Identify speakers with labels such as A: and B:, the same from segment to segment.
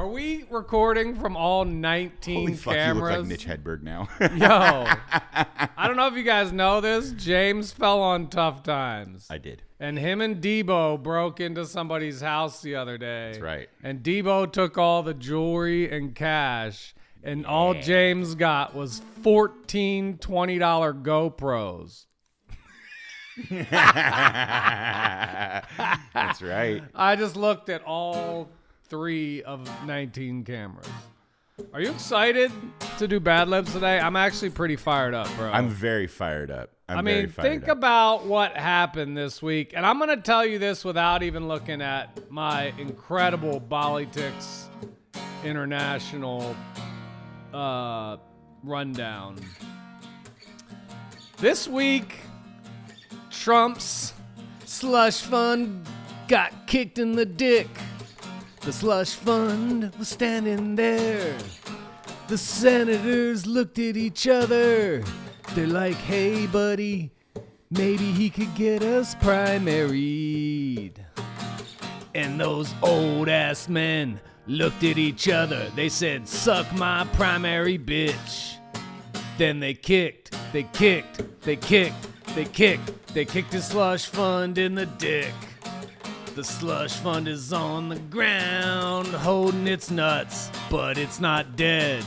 A: Are we recording from all 19
B: Holy fuck,
A: cameras?
B: you look like Mitch Hedberg now.
A: Yo, I don't know if you guys know this. James fell on tough times.
B: I did.
A: And him and Debo broke into somebody's house the other day.
B: That's right.
A: And Debo took all the jewelry and cash. And all James got was 14 $20 GoPros.
B: That's right.
A: I just looked at all 3 of 19 cameras. Are you excited to do Bad Libs today? I'm actually pretty fired up, bro.
B: I'm very fired up.
A: Think about what happened this week. And I'm going to tell you this without even looking at my incredible Politics International rundown. This week, Trump's slush fund got kicked in the dick. The slush fund was standing there. The senators looked at each other. They're like, hey, buddy, maybe he could get us primaried. And those old-ass men looked at each other. They said, suck my primary bitch. Then they kicked his slush fund in the dick. The slush fund is on the ground, holding its nuts, but it's not dead.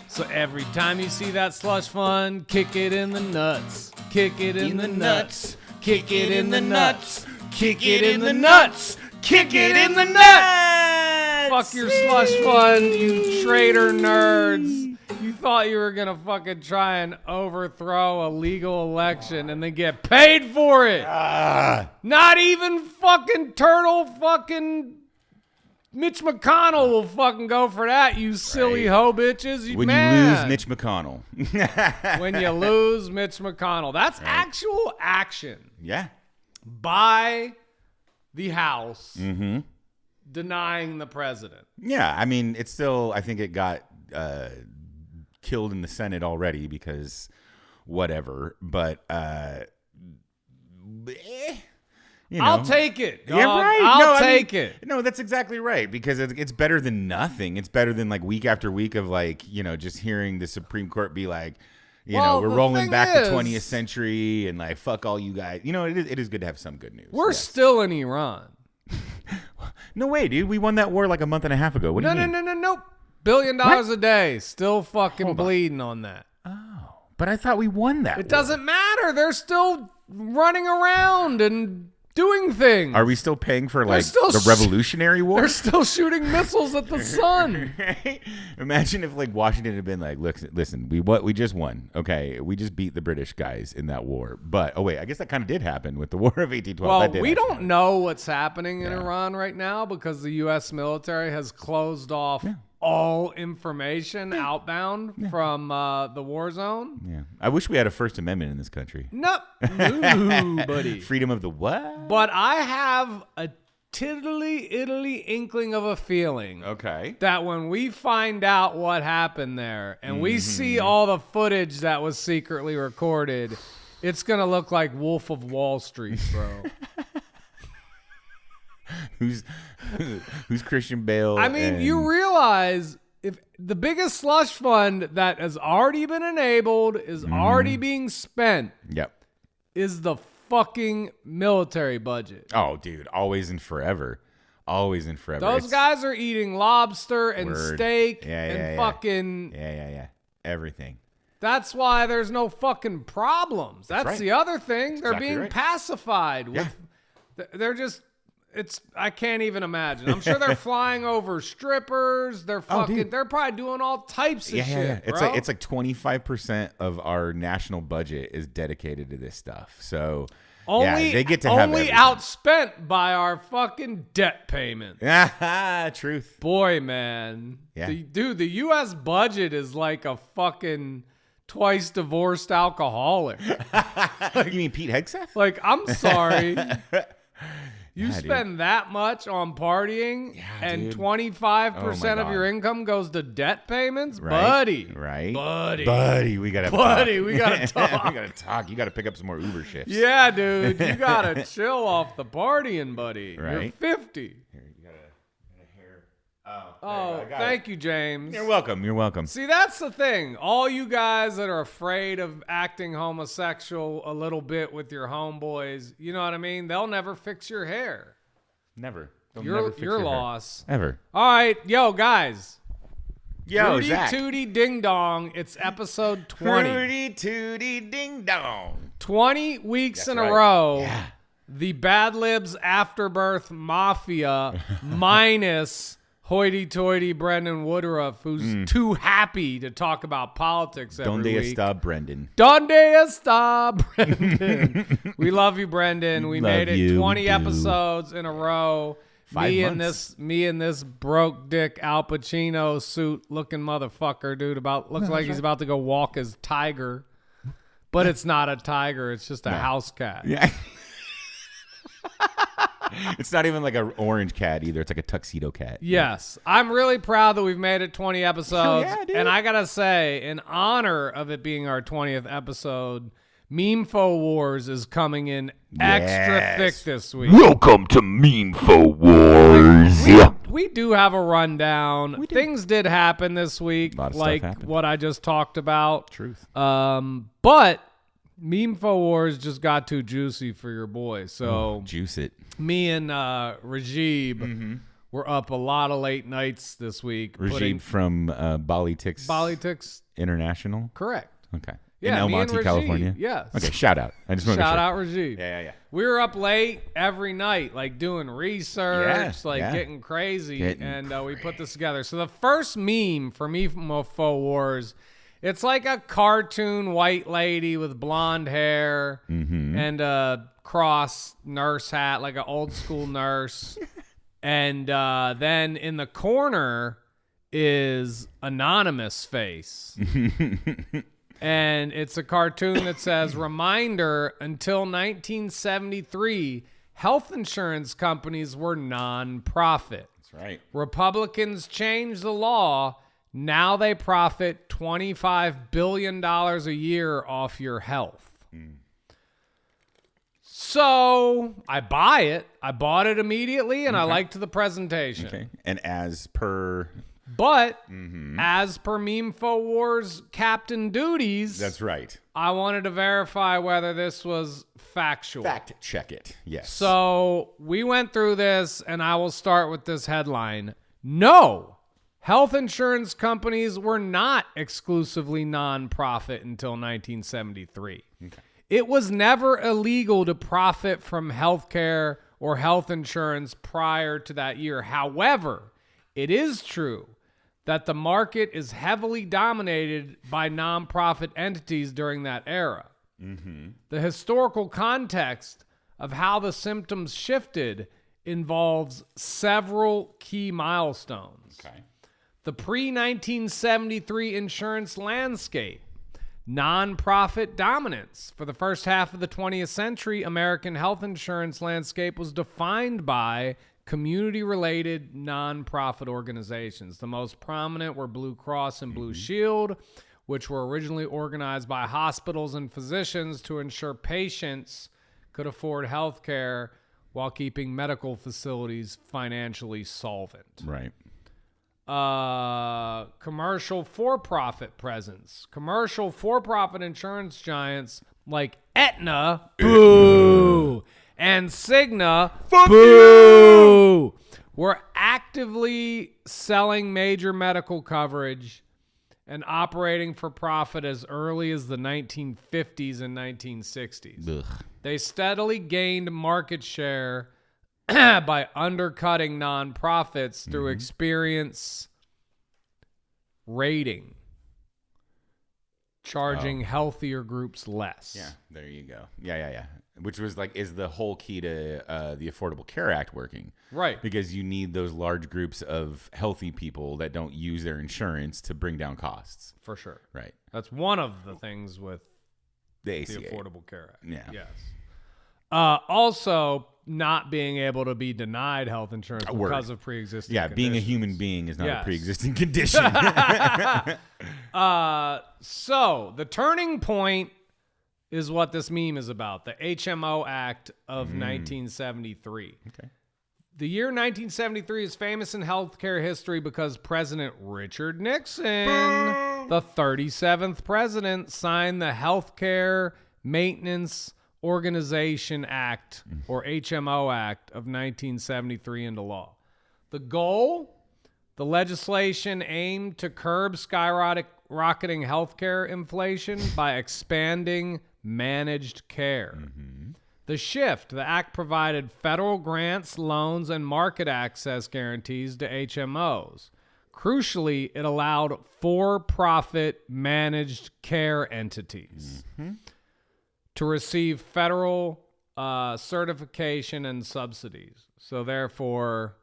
A: So every time you see that slush fund, kick it in the nuts. Kick it in the nuts. Kick it in the nuts. Kick it in the nuts. Kick it in the nuts. Fuck your slush fund, you traitor nerds. You thought you were gonna fucking try and overthrow a legal election and then get paid for it. Not even fucking turtle fucking Mitch McConnell will fucking go for that, you silly hoe bitches. You lose
B: Mitch McConnell.
A: When you lose Mitch McConnell. That's actual action.
B: Yeah.
A: By the House denying the president.
B: Yeah, I mean, it's still, I think it got killed in the Senate already because whatever, but you know.
A: I'll take it. Dog.
B: Yeah, right.
A: I'll take it.
B: No, that's exactly right, because it's better than nothing. It's better than like week after week of like, you know, just hearing the Supreme Court be like, you know, we're rolling back the 20th century and like, fuck all you guys. You know, it is good to have some good news.
A: We're still in Iran.
B: No way, dude. We won that war like a month and a half ago. What do you mean?
A: No. $1 billion a day. Still fucking bleeding on that.
B: Oh, but I thought we won that.
A: It doesn't matter. They're still running around and doing things.
B: Are we still paying for like the Revolutionary War?
A: They're still shooting missiles at the sun.
B: Right? Imagine if like Washington had been like, listen, we just won. Okay, we just beat the British guys in that war. But oh wait, I guess that kind of did happen with the War of 1812.
A: Well, we don't know what's happening in Iran right now because the U.S. military has closed off all information outbound from the war zone.
B: Yeah, I wish we had a First Amendment in this country.
A: Nope, no, buddy.
B: Freedom of the what?
A: But I have a tiddly inkling of a feeling.
B: Okay.
A: That when we find out what happened there and we see all the footage that was secretly recorded, it's gonna look like Wolf of Wall Street, bro.
B: Who's Christian Bale?
A: I mean, you realize if the biggest slush fund that has already been enabled is already being spent.
B: Yep.
A: Is the fucking military budget.
B: Oh, dude, always and forever. Always and forever.
A: Those guys are eating lobster and steak and fucking
B: Yeah. Everything.
A: That's why there's no fucking problems. That's
B: right.
A: the other thing. They're
B: exactly
A: being
B: right.
A: pacified with they're just I can't even imagine. I'm sure they're flying over strippers. They're fucking they're probably doing all types of shit.
B: Yeah. It's like 25% of our national budget is dedicated to this stuff. So they get to have everything.
A: Outspent by our fucking debt payments.
B: Truth.
A: Boy, man.
B: Yeah.
A: The U.S. budget is like a fucking twice divorced alcoholic.
B: You mean Pete Hegseth?
A: Like, I'm sorry. You spend that much on partying and 25% of your income goes to debt payments?
B: Right, Buddy, we gotta talk.
A: We gotta talk.
B: We gotta talk. You gotta pick up some more Uber shifts.
A: Yeah, dude. You gotta chill off the partying, buddy.
B: Right.
A: You're 50.
B: Here, you got a hair
A: Oh, thank you, James.
B: You're welcome. You're welcome.
A: See, that's the thing. All you guys that are afraid of acting homosexual a little bit with your homeboys, you know what I mean? They'll never fix your hair.
B: Never.
A: Your loss.
B: Ever.
A: All right. Yo, guys.
B: Yo,
A: Rooty,
B: Zach.
A: Tooty, Ding Dong. It's episode 20.
B: Rooty, Tooty, Ding Dong.
A: 20 weeks
B: That's
A: in
B: right.
A: a row.
B: Yeah.
A: The Bad Libs Afterbirth Mafia minus hoity-toity Brendan Woodruff, who's too happy to talk about politics every
B: Donde
A: week.
B: está Brendan?
A: Donde está Brendan? We love you, Brendan. We made it 20 episodes in a row.
B: 5 months.
A: Me and this broke dick Al Pacino suit looking motherfucker, dude. Looks like he's about to go walk his tiger. But it's not a tiger, it's just a house cat.
B: Yeah. It's not even like an orange cat either. It's like a tuxedo cat.
A: Yes. I'm really proud that we've made it 20 episodes.
B: Yeah, dude.
A: And I got to say, in honor of it being our 20th episode, Memefo Wars is coming in extra thick this week.
C: Welcome to Memefo Wars.
A: We do have a rundown. Things did happen this week,
B: A lot of
A: like
B: stuff happened.
A: what I just talked about.
B: Truth.
A: But Memefo Wars just got too juicy for your boy. So
B: Juice it.
A: me and Rajib were up a lot of late nights this week.
B: Regime from Politics International.
A: Correct.
B: Okay.
A: Yeah,
B: in El
A: me and
B: Monte,
A: Rajib,
B: California.
A: yes.
B: Okay, shout out. I just want to
A: Shout out Rajib.
B: Yeah.
A: We were up late every night, like doing research, getting crazy, and we put this together. So the first meme for Memefo Wars, it's like a cartoon white lady with blonde hair and a cross nurse hat, like an old school nurse. And then in the corner is anonymous face. And it's a cartoon that says, reminder, until 1973, health insurance companies were non-profit.
B: That's right.
A: Republicans changed the law. Now they profit $25 billion a year off your health. So I buy it. I bought it immediately, and I liked the presentation.
B: Okay. And as per
A: Memefo Wars Captain Duties,
B: that's right.
A: I wanted to verify whether this was factual.
B: Fact check it. Yes.
A: So we went through this, and I will start with this headline. No, health insurance companies were not exclusively nonprofit until 1973. Okay. It was never illegal to profit from healthcare or health insurance prior to that year. However, it is true that the market is heavily dominated by nonprofit entities during that era. The historical context of how the symptoms shifted involves several key milestones.
B: Okay.
A: The pre-1973 insurance landscape, nonprofit dominance. For the first half of the 20th century, American health insurance landscape was defined by community-related nonprofit organizations. The most prominent were Blue Cross and Blue Shield, which were originally organized by hospitals and physicians to ensure patients could afford health care while keeping medical facilities financially solvent.
B: Right.
A: Commercial for-profit presence. Commercial for-profit insurance giants like Aetna, boo, and Cigna, boo, were actively selling major medical coverage and operating for profit as early as the 1950s and 1960s.
B: Ugh.
A: They steadily gained market share by undercutting nonprofits through experience rating, charging healthier groups less.
B: Yeah, there you go. Yeah. Which was is the whole key to the Affordable Care Act working.
A: Right.
B: Because you need those large groups of healthy people that don't use their insurance to bring down costs.
A: For sure.
B: Right.
A: That's one of the things with
B: The
A: the
B: ACA.
A: Affordable Care Act.
B: Yeah.
A: Yes. Also, not being able to be denied health insurance because of pre-existing
B: Yeah, being a
A: conditions.
B: human being is not
A: Yes.
B: a pre-existing condition.
A: So the turning point is what this meme is about, the HMO Act of 1973.
B: Okay.
A: The year 1973 is famous in healthcare history because President Richard Nixon, the 37th president, signed the Healthcare Maintenance Organization Act, or HMO Act, of 1973 into law. The goal? The legislation aimed to curb rocketing healthcare inflation by expanding managed care. The shift, the act provided federal grants, loans, and market access guarantees to HMOs. Crucially, it allowed for-profit managed care entities to receive federal certification and subsidies. So therefore,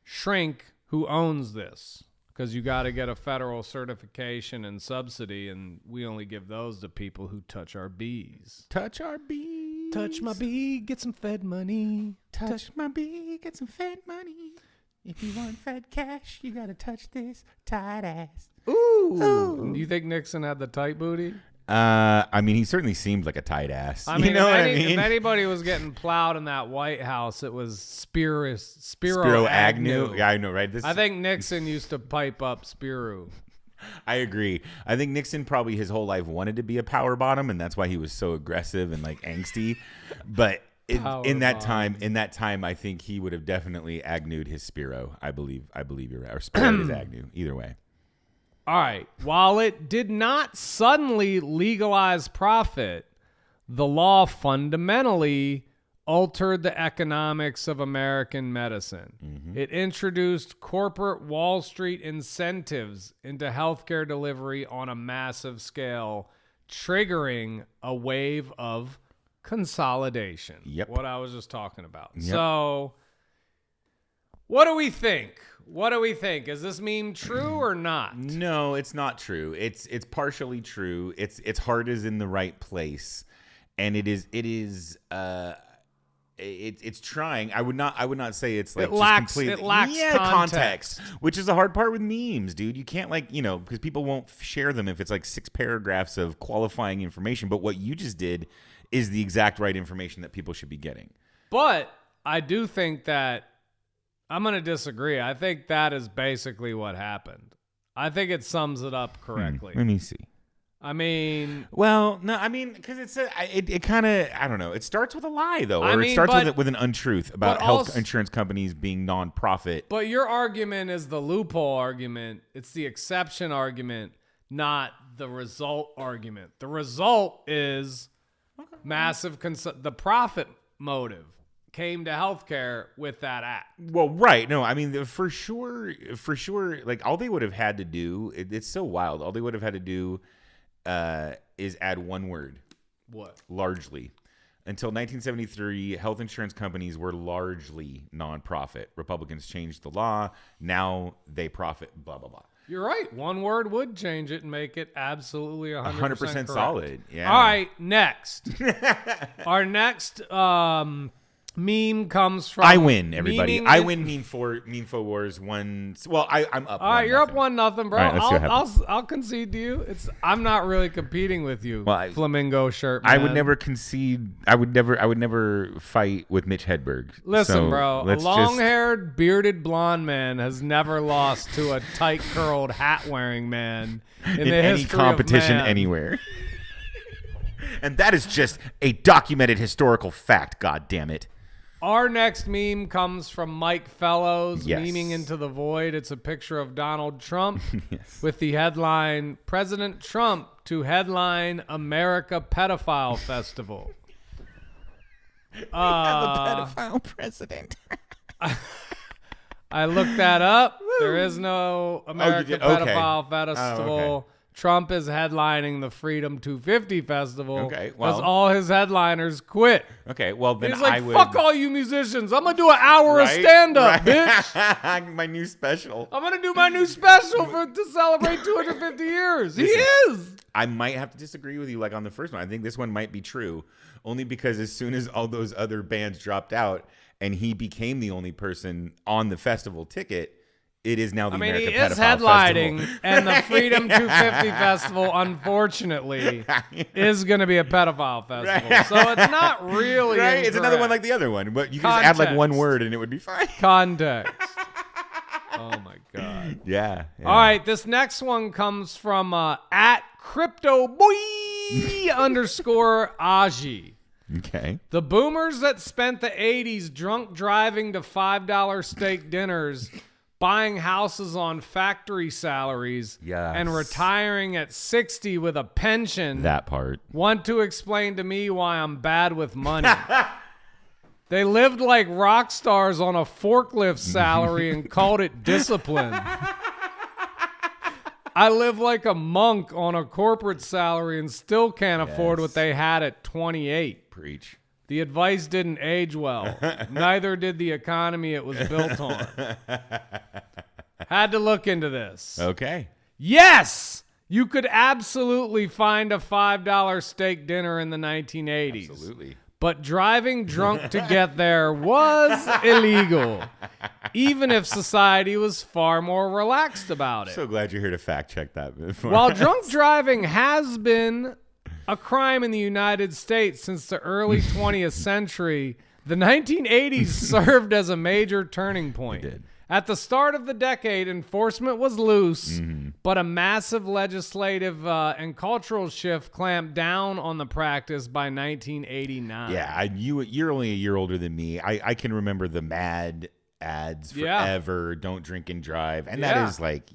A: shrink who owns this, because you got to get a federal certification and subsidy, and we only give those to people who touch our bees.
B: Touch our bees.
A: Touch my bee, get some Fed money.
B: Touch my bee, get some Fed money. If you want Fed cash, you got to touch this tight ass.
A: Ooh. Do you think Nixon had the tight booty?
B: I mean, he certainly seemed like a tight ass.
A: I mean,
B: you know what I mean?
A: If anybody was getting plowed in that White House, it was Spiro
B: Agnew. Yeah, I know, right?
A: I think Nixon used to pipe up Spiro.
B: I agree. I think Nixon probably his whole life wanted to be a power bottom, and that's why he was so aggressive and like angsty. But in that time, I think he would have definitely Agnewed his Spiro. I believe you're right. Or Spiro is Agnew. Either way.
A: All right. While it did not suddenly legalize profit, the law fundamentally altered the economics of American medicine. It introduced corporate Wall Street incentives into healthcare delivery on a massive scale, triggering a wave of consolidation.
B: Yep.
A: What I was just talking about.
B: Yep.
A: So, what do we think? Is this meme true or not?
B: No, it's not true. It's partially true. Its heart is in the right place, and it's trying. I would not say it's like
A: it lacks
B: context, which is the hard part with memes, dude. You can't because people won't share them if it's like 6 paragraphs of qualifying information. But what you just did is the exact right information that people should be getting.
A: But I do think that I'm going to disagree. I think that is basically what happened. I think it sums it up correctly.
B: Let me see.
A: I mean,
B: well, no, I mean, because it kind of, I don't know. It starts with a lie, though, or it starts with an untruth about health insurance companies being non-profit.
A: But your argument is the loophole argument. It's the exception argument, not the result argument. The result is massive the profit motive came to healthcare with that act.
B: Well, right. No, I mean, for sure, like all they would have had to do, it's so wild. All they would have had to do is add one word.
A: What?
B: Largely. Until 1973, health insurance companies were largely nonprofit. Republicans changed the law. Now they profit, blah, blah, blah.
A: You're right. One word would change it and make it absolutely 100%
B: solid. Yeah.
A: All right, next. Our next meme comes from...
B: I win, everybody. I win Meme-Fo Wars 1. Well, I'm up.
A: All right, you're up 1-0, bro.
B: All right,
A: I'll concede to you. I'm not really competing with you, flamingo shirt man.
B: I would never concede. I would never fight with Mitch Hedberg.
A: Listen, bro. A long-haired, bearded blonde man has never lost to a tight-curled, hat-wearing man in the
B: any
A: history
B: competition
A: of man.
B: anywhere. And that is just a documented historical fact, God damn it.
A: Our next meme comes from Mike Fellows,
B: yes.
A: memeing into the void. It's a picture of Donald Trump
B: yes.
A: with the headline, President Trump to headline America Pedophile Festival.
B: We have a pedophile president.
A: I looked that up. There is no America Pedophile Festival.
B: Okay.
A: Trump is headlining the Freedom 250 Festival.
B: Okay, well,
A: because all his headliners quit.
B: Okay, well then
A: he's like,
B: I would.
A: Fuck all you musicians! I'm gonna do an hour of stand up, bitch.
B: My new special.
A: I'm gonna do my new special to celebrate 250 years. He is.
B: I might have to disagree with you, like on the first one. I think this one might be true, only because as soon as all those other bands dropped out and he became the only person on the festival ticket, it is now the American
A: he is
B: Pedophile
A: headlining,
B: Festival.
A: and the Freedom 250 Festival, unfortunately, is going to be a pedophile festival. So it's not really
B: right. It's another one like
A: incorrect.
B: the other one, but you can just add like one
A: Context.
B: word and it would be fine.
A: Context. Oh my God.
B: Yeah.
A: All right, this next one comes from at CryptoBoy underscore Aji.
B: Okay.
A: The boomers that spent the 80s drunk driving to $5 steak dinners, buying houses on factory salaries,
B: Yes.
A: and retiring at 60 with a pension
B: That part.
A: want to explain to me why I'm bad with money. They lived like rock stars on a forklift salary and called it discipline. I live like a monk on a corporate salary and still can't afford what they had at 28.
B: Preach.
A: The advice didn't age well. Neither did the economy it was built on. Had to look into this.
B: Okay.
A: Yes! You could absolutely find a $5 steak dinner in the 1980s.
B: Absolutely.
A: But driving drunk to get there was illegal, even if society was far more relaxed about it.
B: So glad you're here to fact check that.
A: While drunk driving has been a crime in the United States since the early 20th century, the 1980s served as a major turning point.
B: It did.
A: At the start of the decade, enforcement was loose, but a massive legislative and cultural shift clamped down on the practice by 1989.
B: Yeah, you're only a year older than me. I can remember the Mad ads forever. Don't drink and drive, and that is like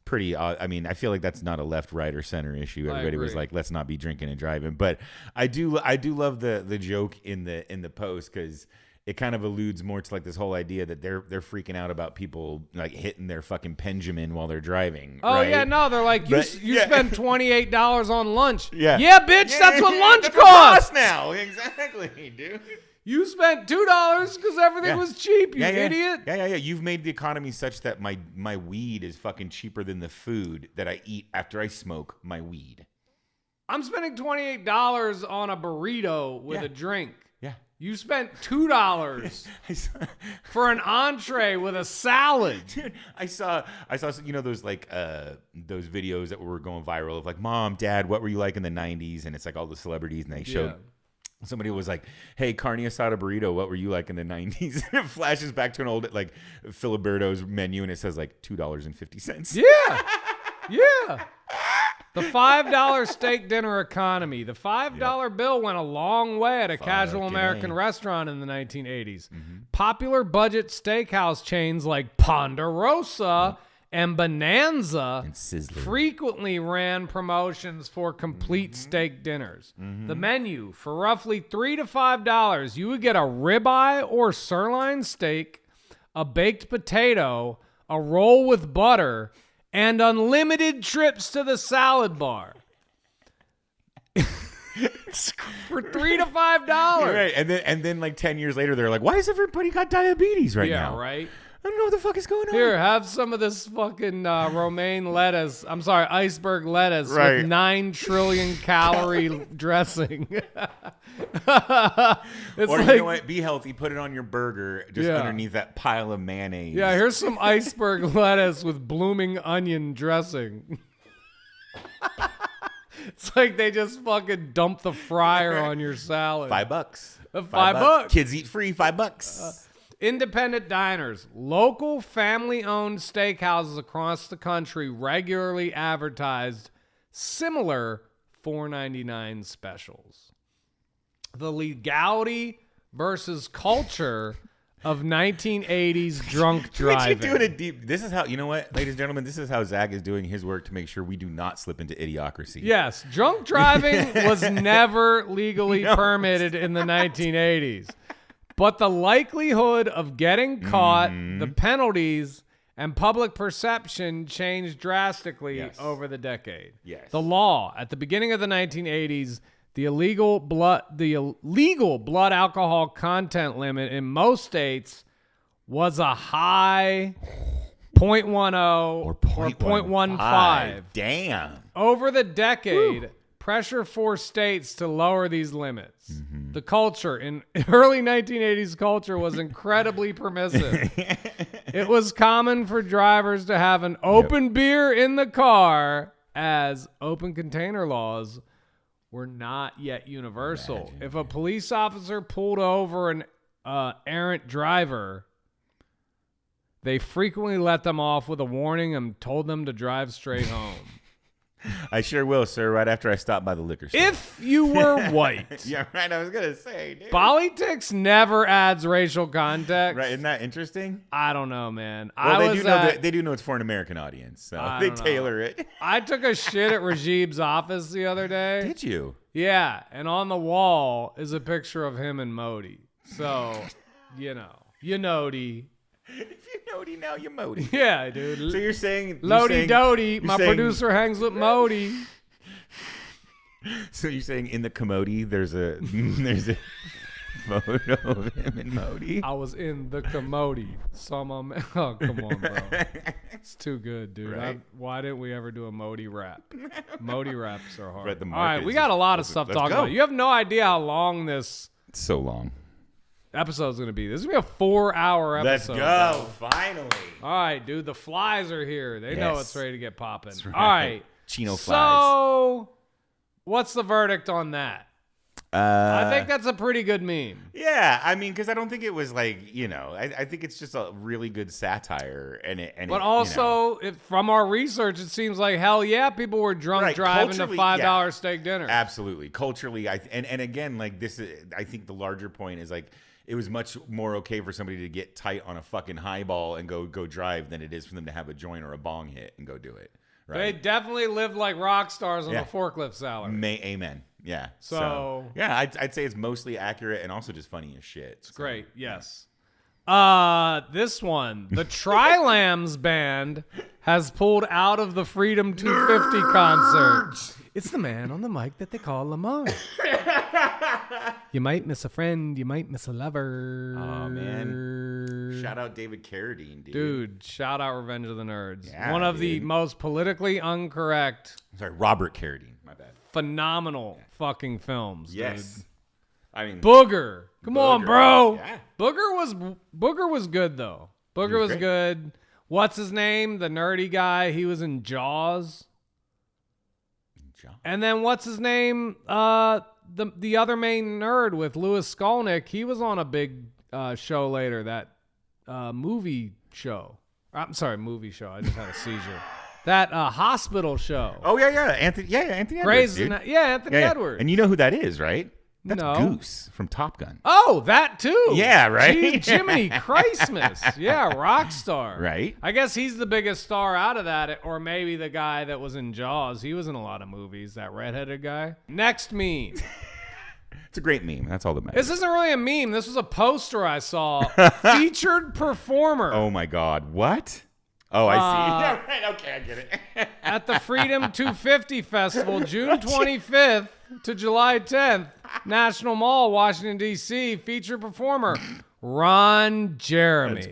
B: pretty. I mean, I feel like that's not a left, right, or center issue. Everybody was like, let's not be drinking and driving. But I do love the joke in the post because it kind of alludes more to like this whole idea that they're freaking out about people like hitting their fucking Benjamin while they're driving.
A: Oh,
B: right?
A: yeah, no, they're like, you spend $28 on lunch.
B: Yeah.
A: Yeah, bitch, that's what lunch
B: That's what
A: costs.
B: now. Exactly, dude.
A: You spent $2 because everything was cheap, you idiot.
B: Yeah. You've made the economy such that my weed is fucking cheaper than the food that I eat after I smoke my weed.
A: I'm spending $28 on a burrito with a drink.
B: Yeah.
A: You spent $2 for an entree with a salad.
B: Dude, I saw those like those videos that were going viral of like, Mom, Dad, what were you like in the 90s? And it's like all the celebrities, and they showed somebody was like, hey, carne asada burrito, what were you like in the 90s? And it flashes back to an old like Filiberto's menu, and it says like $2.50.
A: Yeah. The $5 steak dinner economy. The $5 bill went a long way at a casual American restaurant in the 1980s. Popular budget steakhouse chains like Ponderosa and Bonanza
B: And Sizzler.
A: frequently ran promotions for complete steak dinners. The menu, for roughly $3 to $5, you would get a ribeye or sirloin steak, a baked potato, a roll with butter, and unlimited trips to the salad bar. For $3 to $5.
B: Right. And then like 10 years later, they're like, why has everybody got diabetes right now?
A: Yeah, right?
B: I don't know what the fuck is going on.
A: Here, have some of this fucking romaine lettuce. I'm sorry, iceberg lettuce
B: Right.
A: with 9 trillion calorie dressing. It's
B: Or
A: like,
B: you know what? Be healthy. Put it on your burger just underneath that pile of mayonnaise.
A: yeah, here's some iceberg lettuce with blooming onion dressing. It's like they just fucking dump the fryer on your salad.
B: $5.
A: $5.
B: Kids eat free. $5.
A: Independent diners, local family-owned steakhouses across the country regularly advertised similar $4.99 specials. The legality versus culture of 1980s drunk driving.
B: What you doing a deep? This is how, you know what, ladies and gentlemen, this is how Zach is doing his work to make sure we do not slip into idiocracy.
A: Yes, drunk driving was never legally permitted in the 1980s. But the likelihood of getting caught, the penalties, and public perception changed drastically over the decade.
B: Yes.
A: The law at the beginning of the 1980s, the illegal blood alcohol content limit in most states was a high 0.10 or 0.15.
B: Damn.
A: Over the decade, pressure forced states to lower these limits. The culture in early 1980s culture was incredibly permissive. It was common for drivers to have an open beer in the car, as open container laws were not yet universal.
B: Imagine.
A: If a police officer pulled over an errant driver, they frequently let them off with a warning and told them to drive straight home.
B: I sure will, sir, right after I stop by the liquor store.
A: If you were white.
B: Yeah, right. I was going to say, dude.
A: Politics never adds racial context.
B: Right, isn't that interesting?
A: I don't know, man.
B: Well, they do know it's for an American audience, so they tailor it.
A: I took a shit at Rajeeb's office the other day.
B: Did you?
A: Yeah, and on the wall is a picture of him and Modi. So, you know-ty.
B: If you Nody, now you Modi.
A: Yeah, dude.
B: So you're saying...
A: Lodi Dodi, my producer hangs with Modi.
B: So you're saying in the commodity there's a photo of him and Modi?
A: I was in the commodity. Saw my man. Oh, come on, bro. It's too good, dude.
B: Right?
A: Why didn't we ever do a Modi rap? Modi raps are hard.
B: Right,
A: all right, we got a lot of stuff to talk about. You have no idea how long this...
B: It's so long.
A: Episode's going to be. This is going to be a 4-hour episode.
B: Let's go. Bro. Finally.
A: All right, dude. The flies are here. They know it's ready to get popping.
B: Right.
A: All right.
B: Chino flies.
A: So, what's the verdict on that? I think that's a pretty good meme.
B: Yeah, I mean, because I don't think it was like, I think it's just a really good satire. But
A: also, from our research, it seems like, hell yeah, people were drunk driving to $5 steak dinner.
B: Absolutely. Culturally, and again, like this, I think the larger point is like, it was much more okay for somebody to get tight on a fucking highball and go drive than it is for them to have a joint or a bong hit and go do it. Right?
A: They definitely lived like rock stars on a forklift salary.
B: Amen. Yeah.
A: So
B: yeah, I'd say it's mostly accurate and also just funny as shit.
A: It's great. Yes. This one, the Tri-Lambs band has pulled out of the Freedom 250 concert. It's the man on the mic that they call Lamar. You might miss a friend. You might miss a lover.
B: Oh, man. Shout out David Carradine, dude.
A: Dude, shout out Revenge of the Nerds.
B: Yeah,
A: one of the most politically incorrect.
B: Sorry, Robert Carradine. My bad.
A: Phenomenal fucking films.
B: Yes.
A: Dude.
B: I mean,
A: Booger. Come on, bro.
B: Yeah.
A: Booger was good, though. Booger was good. What's his name? The nerdy guy. He was in Jaws. And then what's his name? The other main nerd with Louis Skolnick. He was on a big show later. That movie show. I'm sorry, movie show. I just had a seizure. That hospital show.
B: Oh yeah, Anthony Edwards.
A: Anthony Edwards.
B: And you know who that is, right? That's
A: No.
B: Goose from Top Gun.
A: Oh, that too.
B: Yeah, right?
A: Jiminy Christmas. Yeah, rock star.
B: Right.
A: I guess he's the biggest star out of that, or maybe the guy that was in Jaws. He was in a lot of movies, that redheaded guy. Next meme.
B: It's a great meme. That's all that matters.
A: This isn't really a meme. This was a poster I saw. Featured performer.
B: Oh, my God. What? Oh, I see. Yeah, right. Okay, I get it.
A: At the Freedom 250 Festival, June 25th to July 10th, National Mall, Washington, D.C., featured performer Ron Jeremy.
B: That's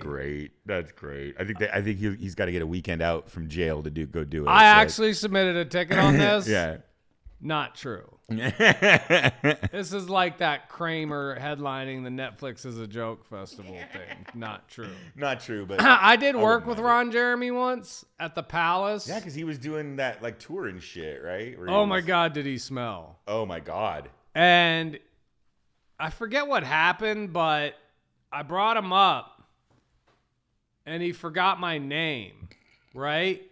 B: great. I think he's got to get a weekend out from jail to go do it.
A: I actually submitted a ticket on this.
B: Yeah.
A: Not true. This is like that Kramer headlining the Netflix is a joke festival thing. Not true.
B: Not true, but
A: I did work with Ron Jeremy once at the Palace.
B: Yeah, because he was doing that like tour and shit, right?
A: Oh my God, did he smell?
B: Oh my God.
A: And I forget what happened, but I brought him up and he forgot my name, right?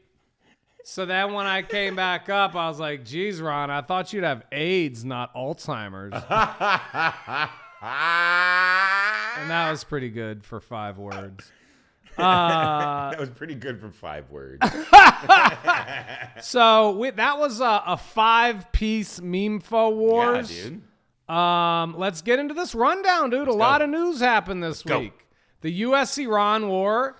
A: So then when I came back up, I was like, geez, Ron, I thought you'd have AIDS, not Alzheimer's. And that was pretty good for 5 words.
B: That was pretty good for 5 words.
A: So that was a 5-piece Memefo Wars.
B: Yeah, dude.
A: Let's get into this rundown, dude. A lot of news happened this week. The U.S.-Iran war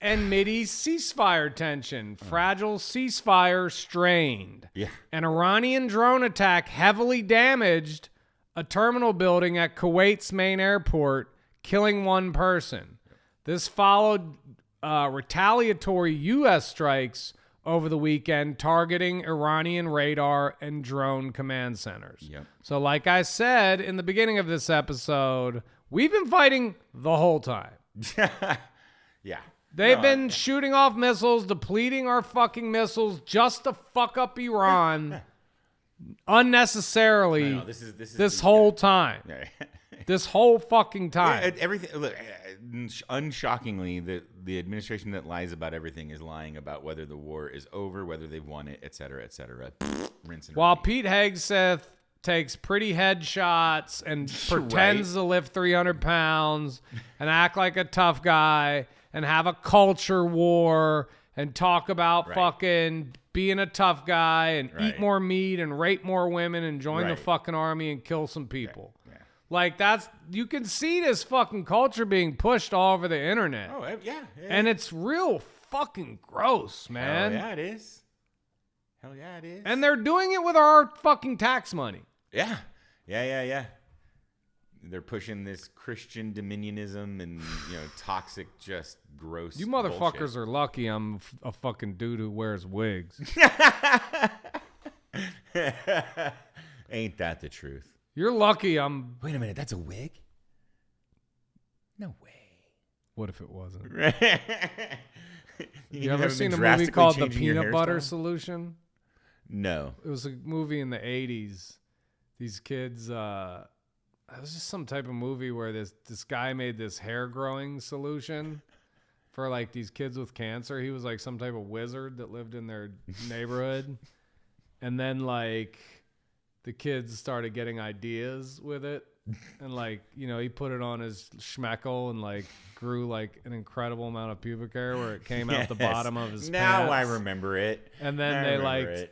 A: and Mideast ceasefire tension. Fragile ceasefire strained.
B: Yeah.
A: An Iranian drone attack heavily damaged a terminal building at Kuwait's main airport, killing 1 person. This followed retaliatory U.S. strikes over the weekend targeting Iranian radar and drone command centers.
B: Yep.
A: So like I said in the beginning of this episode, we've been fighting the whole time.
B: Yeah.
A: They've been shooting off missiles, depleting our fucking missiles just to fuck up Iran unnecessarily this whole time. This whole fucking time.
B: Yeah, everything. Look, unshockingly, the administration that lies about everything is lying about whether the war is over, whether they've won it, et cetera, et cetera. Rinse and
A: While
B: repeat.
A: Pete Hegseth takes pretty headshots and pretends to lift 300 pounds and act like a tough guy and have a culture war and talk about fucking being a tough guy and eat more meat and rape more women and join the fucking army and kill some people. Like, you can see this fucking culture being pushed all over the internet.
B: Oh, yeah.
A: And it's real fucking gross, man.
B: Hell yeah, it is. Hell yeah, it is.
A: And they're doing it with our fucking tax money.
B: Yeah. They're pushing this Christian dominionism and, toxic, just gross
A: You motherfuckers
B: bullshit.
A: are lucky I'm a fucking dude who wears wigs.
B: Ain't that the truth?
A: You're lucky I'm...
B: Wait a minute, that's a wig? No way.
A: What if it wasn't?
B: you
A: You ever seen a movie called The Peanut Butter Solution?
B: No.
A: It was a movie in the 80s. These kids... it was just some type of movie where this guy made this hair growing solution for like these kids with cancer. He was like some type of wizard that lived in their neighborhood. And then like the kids started getting ideas with it. And like, he put it on his schmeckle and like grew like an incredible amount of pubic hair where it came out the bottom of his
B: Now
A: pants.
B: I remember it.
A: And then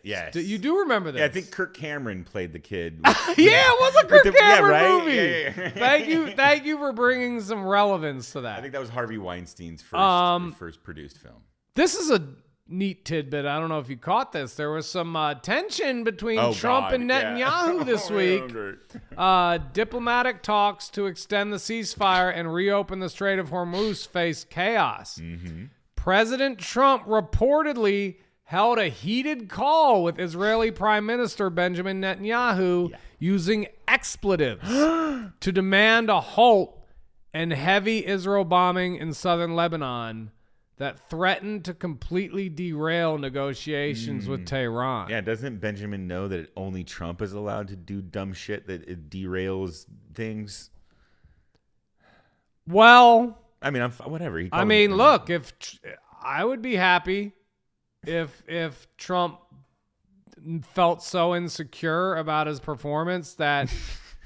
B: Yes.
A: You do remember this?
B: Yeah, I think Kirk Cameron played the kid.
A: Yeah, it was a Kirk Cameron movie.
B: Yeah.
A: Thank you for bringing some relevance to that.
B: I think that was Harvey Weinstein's first produced film.
A: This is a neat tidbit. I don't know if you caught this. There was some tension between Trump and Netanyahu this week. Diplomatic talks to extend the ceasefire and reopen the Strait of Hormuz face chaos. Mm-hmm. President Trump reportedly held a heated call with Israeli Prime Minister Benjamin Netanyahu using expletives to demand a halt and heavy Israel bombing in southern Lebanon that threatened to completely derail negotiations with Tehran.
B: Yeah, doesn't Benjamin know that only Trump is allowed to do dumb shit that it derails things?
A: Well,
B: I mean, whatever.
A: Look, if I would be happy if Trump felt so insecure about his performance that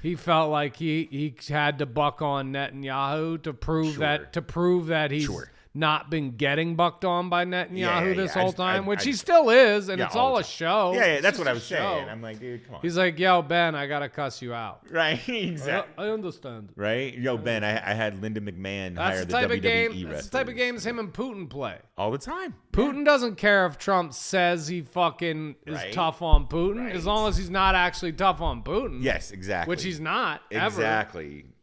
A: he felt like he had to buck on Netanyahu to prove that he's not been getting bucked on by Netanyahu this whole time, which he still is, and it's all a show.
B: Yeah, that's what I was saying. I'm like, dude, come on.
A: He's like, yo, Ben, I gotta cuss you out.
B: Right, exactly.
A: I understand.
B: Right? Yo, Ben, I had Linda McMahon hire the WWE wrestlers.
A: That's the type of games him and Putin play.
B: All the time.
A: Putin doesn't care if Trump says he fucking is tough on Putin, as long as he's not actually tough on Putin.
B: Yes, exactly.
A: Which he's not, ever.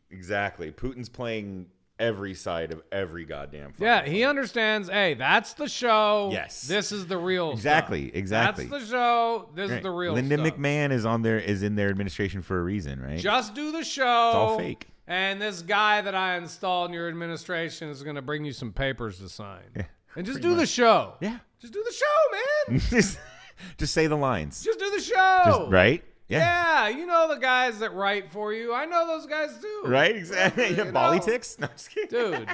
B: Exactly. Putin's playing every side of every goddamn fight.
A: Yeah, he understands, hey, that's the show.
B: Yes.
A: This is the real
B: Exactly.
A: stuff. That's the show. This is the real
B: Linda
A: stuff.
B: McMahon is in their administration for a reason, right?
A: Just do the show.
B: It's all fake.
A: And this guy that I installed in your administration is going to bring you some papers to sign.
B: Yeah,
A: and just do the show.
B: Yeah.
A: Just do the show, man.
B: just say the lines.
A: Just do the show.
B: Right?
A: Yeah, you know the guys that write for you. I know those guys too.
B: Right, exactly. Politics? No, just kidding.
A: Dude.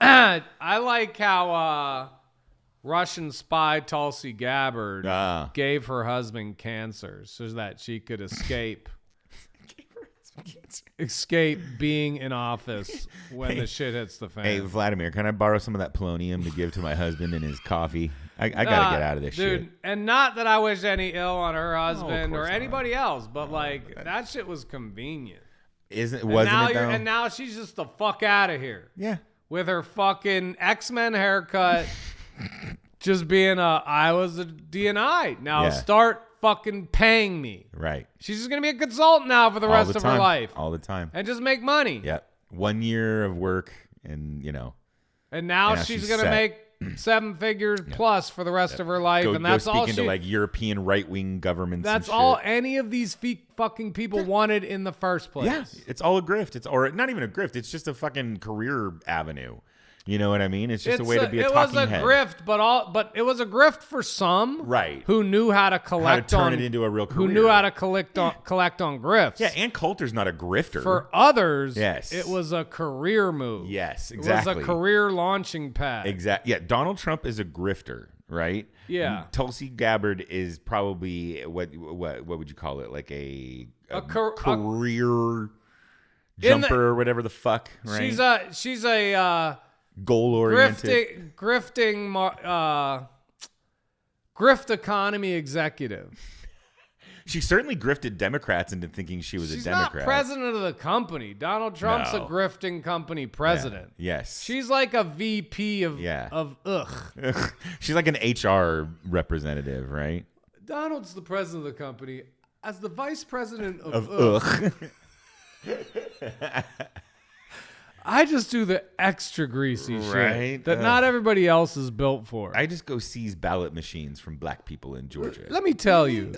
A: I like how Russian spy Tulsi Gabbard gave her husband cancer so that she could escape being in office when the shit hits the fan.
B: Hey, Vladimir, can I borrow some of that polonium to give to my husband in his coffee? I got to get out of this
A: dude,
B: shit.
A: And not that I wish any ill on her husband or anybody else, but that shit was convenient.
B: Wasn't it though?
A: And now she's just the fuck out of here.
B: Yeah.
A: With her fucking X-Men haircut, just being I was a DNI. Now start fucking paying me.
B: Right.
A: She's just going to be a consultant now for the rest of her life.
B: All the time.
A: And just make money.
B: Yep. 1 year of work and,
A: And now she's going to make 7 figures plus for the rest of her life. And that's all
B: speaking to like European right-wing governments.
A: That's all any of these fucking people wanted in the first place.
B: Yeah. It's all a grift. Or not even a grift. It's just a fucking career avenue. You know what I mean? It's just a way to be a talking head.
A: It was a grift, but it was a grift for some,
B: right?
A: Who knew how to collect
B: turn it into a real career.
A: Who knew how to collect on grifts.
B: Yeah, Ann Coulter's not a grifter.
A: For others,
B: yes,
A: it was a career move.
B: Yes, exactly.
A: It was a career launching pad.
B: Exactly. Yeah, Donald Trump is a grifter, right?
A: Yeah.
B: Tulsi Gabbard is probably what would you call it? Like a career jumper or whatever the fuck, right?
A: She's a
B: goal-oriented
A: grift economy executive.
B: She certainly grifted Democrats into thinking she was a Democrat.
A: She's not president of the company. Donald Trump's a grifting company president.
B: Yeah. Yes.
A: She's like a VP of
B: She's like an HR representative, right?
A: Donald's the president of the company. As the vice president I just do the extra greasy shit that not everybody else is built for.
B: I just go seize ballot machines from black people in Georgia.
A: Let me tell you,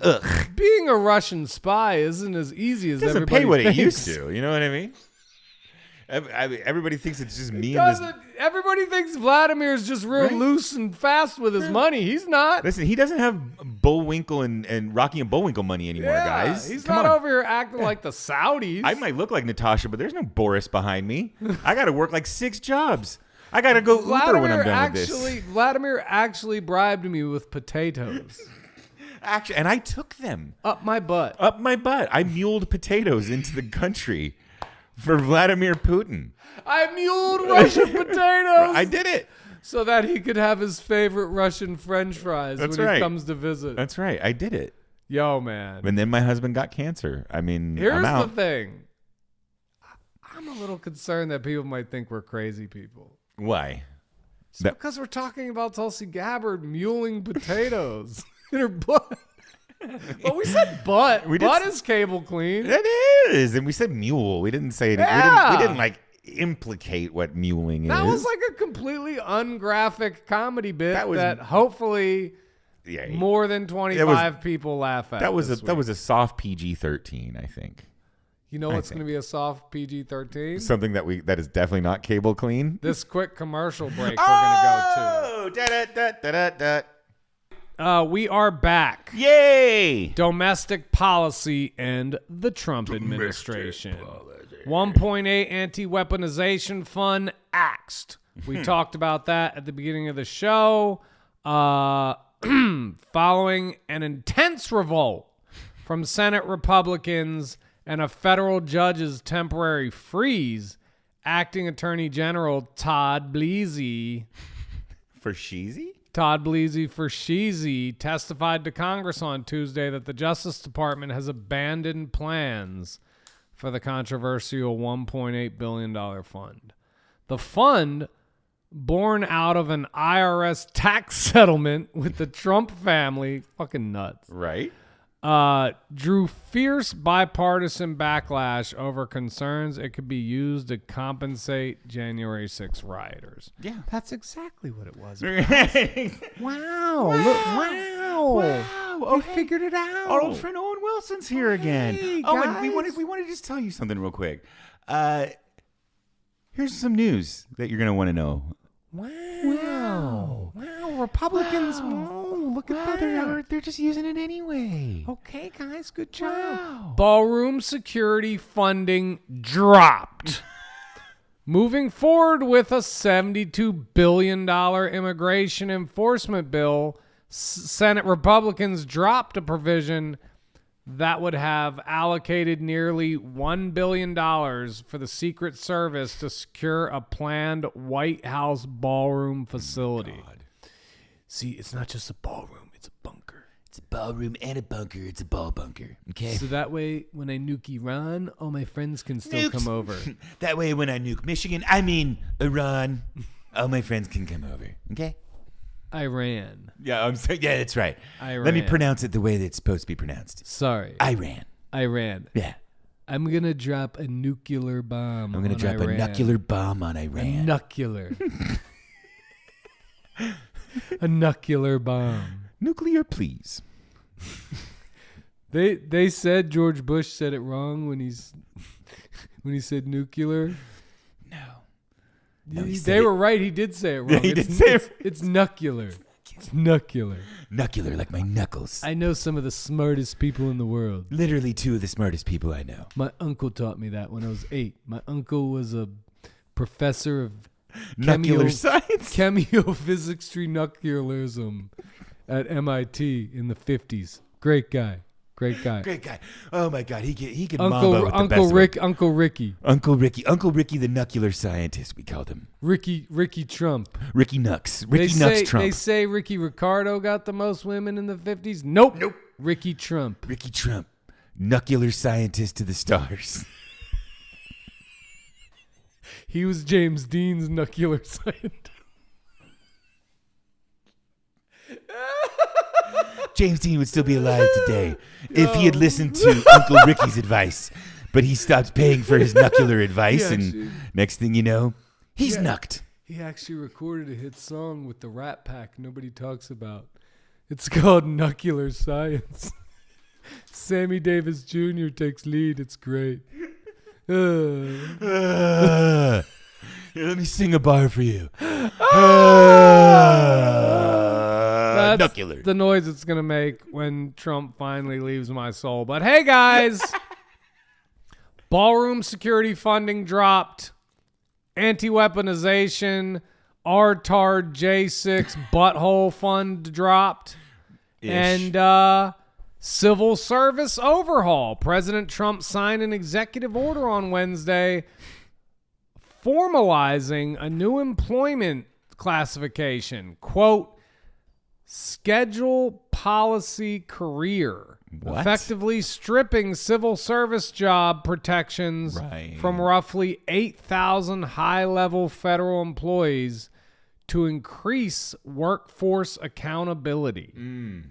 A: being a Russian spy isn't as easy as everybody
B: pay what
A: thinks.
B: It used to. You know what I mean? Everybody thinks it's just me.
A: Everybody thinks Vladimir's just real loose and fast with his money. He's not.
B: Listen, he doesn't have Bullwinkle and Rocky and Bullwinkle money anymore, guys.
A: He's not over here acting like the Saudis.
B: I might look like Natasha, but there's no Boris behind me. I got to work like 6 jobs. I got to go Uber when I'm done with this.
A: Vladimir actually bribed me with potatoes.
B: Actually, and I took them.
A: Up my butt.
B: I muled potatoes into the country. For Vladimir Putin.
A: I muled Russian potatoes.
B: I did it.
A: So that he could have his favorite Russian French fries when he comes to visit.
B: That's right. I did it.
A: Yo, man.
B: And then my husband got cancer. I mean,
A: here's
B: I'm out.
A: the thing. I'm a little concerned that people might think we're crazy people.
B: Why?
A: Because we're talking about Tulsi Gabbard muling potatoes in her butt. Well, we said butt. Butt is cable clean.
B: It is. And we said mule. We didn't say anything.
A: Yeah.
B: We didn't like implicate what muling is.
A: That was like a completely ungraphic comedy bit that hopefully more than 25 people laugh at.
B: That was a soft PG-13, I think.
A: You know what's going to be a soft PG-13?
B: Something that is definitely not cable clean.
A: This quick commercial break we're going to go to. We are back.
B: Yay!
A: Domestic policy and the Trump administration. 1.8 anti-weaponization fund axed. We talked about that at the beginning of the show. Following an intense revolt from Senate Republicans and a federal judge's temporary freeze, Acting Attorney General Todd Bledsoe testified to Congress on Tuesday that the Justice Department has abandoned plans for the controversial $1.8 billion fund. The fund, born out of an IRS tax settlement with the Trump family, fucking nuts,
B: right?
A: Drew fierce bipartisan backlash over concerns it could be used to compensate January 6 rioters.
B: Yeah.
A: That's exactly what it was.
B: Wow.
A: Wow. They figured it out.
B: Our old friend Owen Wilson's here again.
A: Guys.
B: And we wanted to just tell you something real quick. Here's some news that you're going to want to know.
A: Wow. Republicans. Look at that.
B: They're just using it anyway.
A: Okay, guys. Good job. Wow. Ballroom security funding dropped. Moving forward with a $72 billion immigration enforcement bill, Senate Republicans dropped a provision that would have allocated nearly $1 billion for the Secret Service to secure a planned White House ballroom facility.
B: God.
A: See, it's not just a ballroom, it's a bunker.
B: It's a ballroom and a bunker. It's a ball bunker. Okay.
A: So that way, when I nuke Iran, all my friends can still come over.
B: That way, when I nuke Iran, all my friends can come over. Okay.
A: Iran.
B: Yeah, yeah, that's right.
A: Iran.
B: Let me pronounce it the way that it's supposed to be pronounced.
A: Sorry.
B: Iran.
A: Yeah. I'm going to drop a nuclear bomb.
B: I'm going to drop a nuclear bomb on Iran.
A: A nuclear bomb.
B: Nuclear, please.
A: They said George Bush said it wrong when he said nuclear.
B: No. No,
A: they were right. He did say it wrong.
B: Yeah, he did say it.
A: It's nuclear. It's nuclear.
B: Nuclear, like my knuckles.
A: I know some of the smartest people in the world.
B: Literally 2 of the smartest people I know.
A: My uncle taught me that when I was 8. My uncle was a professor of
B: Nuclear science.
A: chemiophysics nuclearism at MIT in the 50s. Great guy. Great guy.
B: Great guy. Oh my God, he could mambo with the best of them.
A: Uncle Ricky.
B: Uncle Ricky, the nuclear scientist, we called him.
A: Ricky Trump.
B: Ricky Nux. Trump.
A: They say Ricky Ricardo got the most women in the 50s. Nope. Ricky Trump.
B: Ricky Trump, nuclear scientist to the stars.
A: He was James Dean's nuclear scientist.
B: James Dean would still be alive today if he had listened to Uncle Ricky's advice. But he stopped paying for his nuclear advice, and next thing you know, he's nucked.
A: He actually recorded a hit song with the Rat Pack nobody talks about. It's called Nuclear Science. Sammy Davis Jr. takes lead. It's great.
B: Here, let me sing a bar for you.
A: That's
B: Nuclear.
A: the noise it's going to make when Trump finally leaves my soul. But hey, guys, ballroom security funding dropped. Anti-weaponization, RTARD J6 butthole fund dropped.
B: Ish.
A: And civil service overhaul. President Trump signed an executive order on Wednesday formalizing a new employment classification. Quote, schedule policy career.
B: What?
A: Effectively stripping civil service job protections from roughly 8,000 high-level federal employees to increase workforce accountability.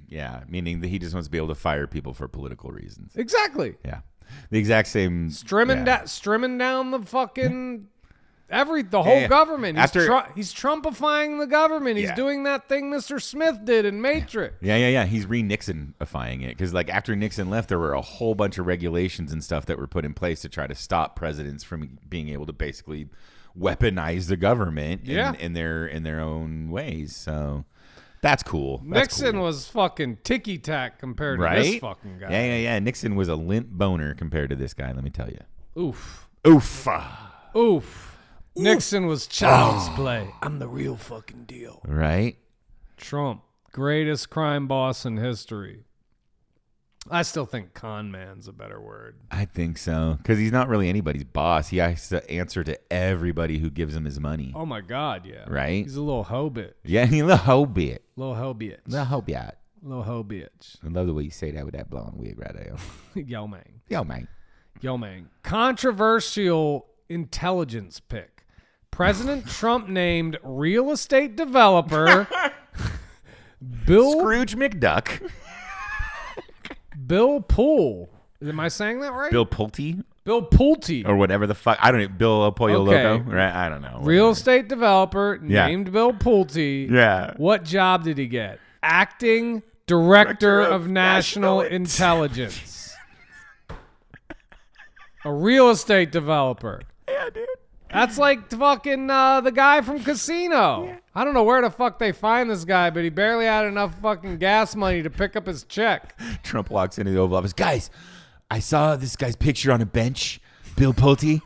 B: Yeah, meaning that he just wants to be able to fire people for political reasons.
A: Exactly.
B: Yeah. The exact same.
A: Strimming down the fucking... the whole government. He's Trumpifying the government. He's doing that thing Mr. Smith did in Matrix.
B: Yeah. He's re-Nixonifying it. Because like after Nixon left, there were a whole bunch of regulations and stuff that were put in place to try to stop presidents from being able to basically weaponize the government in their own ways. So that's cool.
A: Nixon was fucking ticky-tack compared to this fucking guy.
B: Yeah. Nixon was a limp boner compared to this guy, let me tell you.
A: Oof. Nixon was child's play. I'm the real fucking deal.
B: Right?
A: Trump, greatest crime boss in history. I still think con man's a better word.
B: I think so. Because he's not really anybody's boss. He has to answer to everybody who gives him his money.
A: Oh, my God, yeah.
B: Right?
A: He's a little hoe bitch.
B: Yeah, he's a little hoe bitch.
A: Little hoe bitch.
B: Little hoe bitch.
A: Little hoe bitch.
B: I love the way you say that with that blonde wig right there.
A: Yo, man.
B: Yo, man.
A: Controversial intelligence pick. President Trump named real estate developer
B: Scrooge McDuck.
A: Bill Poole. Am I saying that right?
B: Bill Pulte?
A: Bill Pulte.
B: Or whatever the fuck. I don't know. Bill Pollo
A: Okay.
B: Loco? Right? I don't know.
A: Real estate developer named Bill Pulte.
B: Yeah.
A: What job did he get? Acting Director of National Intelligence. A real estate developer.
B: Yeah, dude.
A: That's like fucking the guy from Casino. Yeah. I don't know where the fuck they find this guy, but he barely had enough fucking gas money to pick up his check.
B: Trump walks into the Oval Office. Guys, I saw this guy's picture on a bench. Bill Pulte.